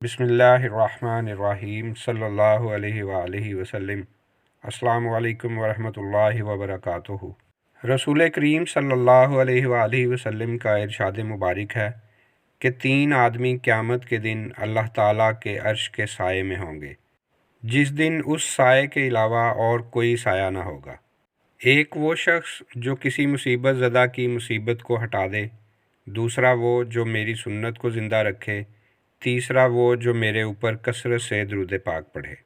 बिस्मिल्लाहिर्रहमानिर्रहीम सल्लल्लाहु अलैहि वआलिहि वसल्लम। अस्सलामु अलैकुम वरहमतुल्लाहि वबरकातुहू। रसूल करीम सल्लल्लाहु अलैहि वआलिहि वसल्लम का इरशाद मुबारक है कि 3 आदमी क़यामत के दिन अल्लाह ताला के अर्श के साए में होंगे, जिस दिन उस साए के अलावा और कोई साया ना होगा। एक वो शख्स जो किसी मुसीबत ज़दा की मुसीबत को हटा दे, दूसरा वो जो मेरी सुन्नत को ज़िंदा रखे, तीसरा वो जो मेरे ऊपर कसरत से दुरूद पाक पढ़े।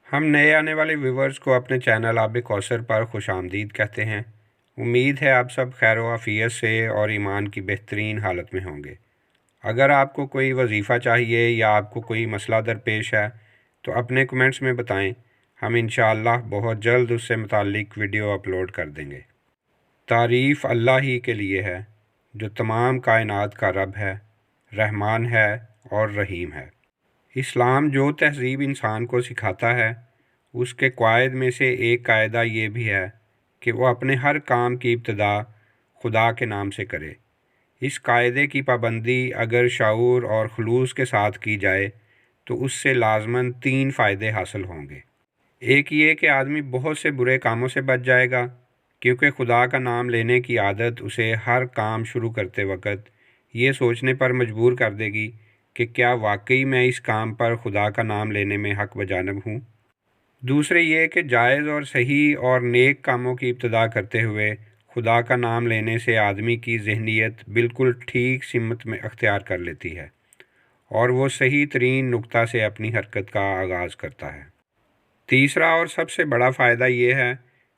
हम नए आने वाले व्यूवर्स को अपने चैनल आब कौसर पर खुश आमदीद कहते हैं। उम्मीद है आप सब खैर आफियत से और ईमान की बेहतरीन हालत में होंगे। अगर आपको कोई वजीफ़ा चाहिए या आपको कोई मसला दरपेश है तो अपने कमेंट्स में बताएं, हम इंशाअल्लाह बहुत जल्द उससे मुताल्लिक वीडियो अपलोड कर देंगे। तारीफ़ अल्लाह ही के लिए है जो तमाम कायनात का रब है, रहमान है और रहीम है। इस्लाम जो तहज़ीब इंसान को सिखाता है, उसके क़वायद में से एक कायदा ये भी है कि वो अपने हर काम की इब्तिदा खुदा के नाम से करे। इस कायदे की पाबंदी अगर शऊर और खुलूस के साथ की जाए तो उससे लाजमन 3 फ़ायदे हासिल होंगे। एक ये कि आदमी बहुत से बुरे कामों से बच जाएगा, क्योंकि खुदा का नाम लेने की आदत उसे हर काम शुरू करते वक्त ये सोचने पर मजबूर कर देगी कि क्या वाकई मैं इस काम पर खुदा का नाम लेने में हक़ बजानब हूँ। दूसरे ये कि जायज़ और सही और नेक कामों की इब्तिदा करते हुए खुदा का नाम लेने से आदमी की ज़हनियत बिल्कुल ठीक सिमत में अख्तियार कर लेती है और वो सही तरीन नुक्ता से अपनी हरकत का आगाज़ करता है। तीसरा और सबसे बड़ा फ़ायदा ये है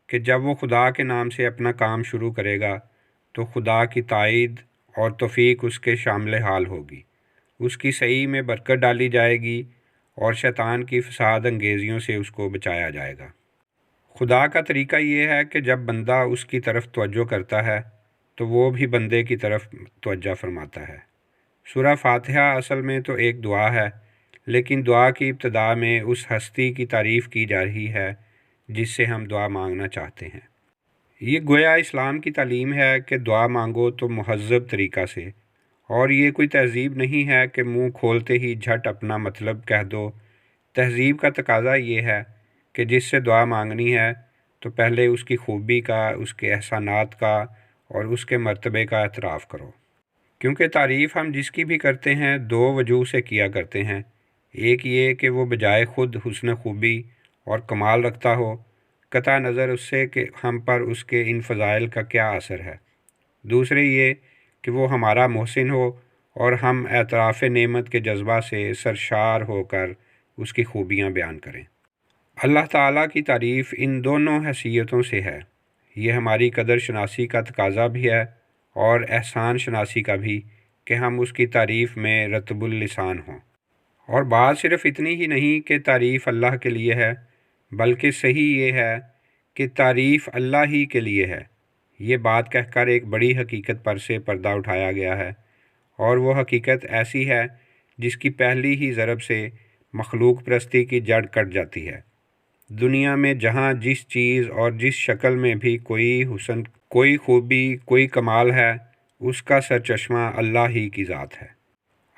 कि जब वो खुदा के नाम से अपना काम शुरू करेगा तो खुदा की ताईद और तौफ़ीक उसके शामिल हाल होगी, उसकी सही में बरकत डाली जाएगी और शैतान की फ़साद अंगेज़ियों से उसको बचाया जाएगा। खुदा का तरीका ये है कि जब बंदा उसकी तरफ तवज्जो करता है तो वो भी बंदे की तरफ तवज्जो फरमाता है। सूरह फातिहा असल में तो एक दुआ है, लेकिन दुआ की इब्तिदा में उस हस्ती की तारीफ़ की जा रही है जिससे हम दुआ मांगना चाहते हैं। ये गोया इस्लाम की तालीम है कि दुआ मांगो तो महज़्ज़ब तरीक़ा से, और ये कोई तहज़ीब नहीं है कि मुंह खोलते ही झट अपना मतलब कह दो। तहज़ीब का तकाज़ा ये है कि जिससे दुआ मांगनी है तो पहले उसकी खूबी का, उसके एहसानात का और उसके मर्तबे का एतराफ़ करो, क्योंकि तारीफ़ हम जिसकी भी करते हैं 2 वजूह से किया करते हैं। एक ये कि वो बजाय ख़ुद हुस्न खूबी और कमाल रखता हो, कता नज़र उससे कि हम पर उसके इन फ़ज़ाइल का क्या असर है। दूसरे ये कि वो हमारा मोहसिन हो और हम एतराफ़ नेमत के जज्बा से सरशार होकर उसकी खूबियाँ बयान करें। अल्लाह ताला की तारीफ़ इन दोनों हैसियतों से है। ये हमारी कदर शनासी का तकाज़ा भी है और एहसान शनासी का भी कि हम उसकी तारीफ़ में रतबुल लिसान हों। और बात सिर्फ़ इतनी ही नहीं कि तारीफ़ अल्लाह के लिए है, बल्कि सही ये है कि तारीफ़ अल्लाह ही के लिए है। ये बात कहकर एक बड़ी हकीकत पर से पर्दा उठाया गया है, और वो हकीकत ऐसी है जिसकी पहली ही ज़रब से मखलूक परस्ती की जड़ कट जाती है। दुनिया में जहाँ जिस चीज़ और जिस शक्ल में भी कोई हुस्न, कोई खूबी, कोई कमाल है, उसका सरचश्मा अल्लाह ही की ज़ात है।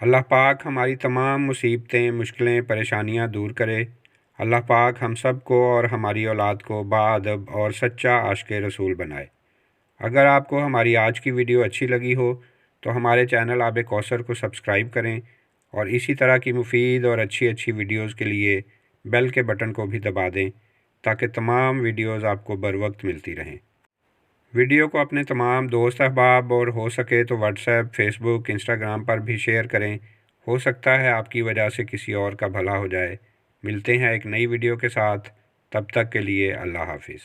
अल्लाह पाक हमारी तमाम मुसीबतें, मुश्किलें, परेशानियाँ दूर करे। अल्लाह पाक हम सब को और हमारी औलाद को बाअदब और सच्चा आशिक़ रसूल बनाए। अगर आपको हमारी आज की वीडियो अच्छी लगी हो तो हमारे चैनल आब कौसर को सब्सक्राइब करें और इसी तरह की मुफीद और अच्छी वीडियोज़ के लिए बेल के बटन को भी दबा दें ताकि तमाम वीडियोज़ आपको बर वक्त मिलती रहें। वीडियो को अपने तमाम दोस्त अहबाब और हो सके तो व्हाट्सएप, फेसबुक, इंस्टाग्राम पर भी शेयर करें। हो सकता है आपकी वजह से किसी और का भला हो जाए। मिलते हैं एक नई वीडियो के साथ, तब तक के लिए अल्लाह हाफिज़।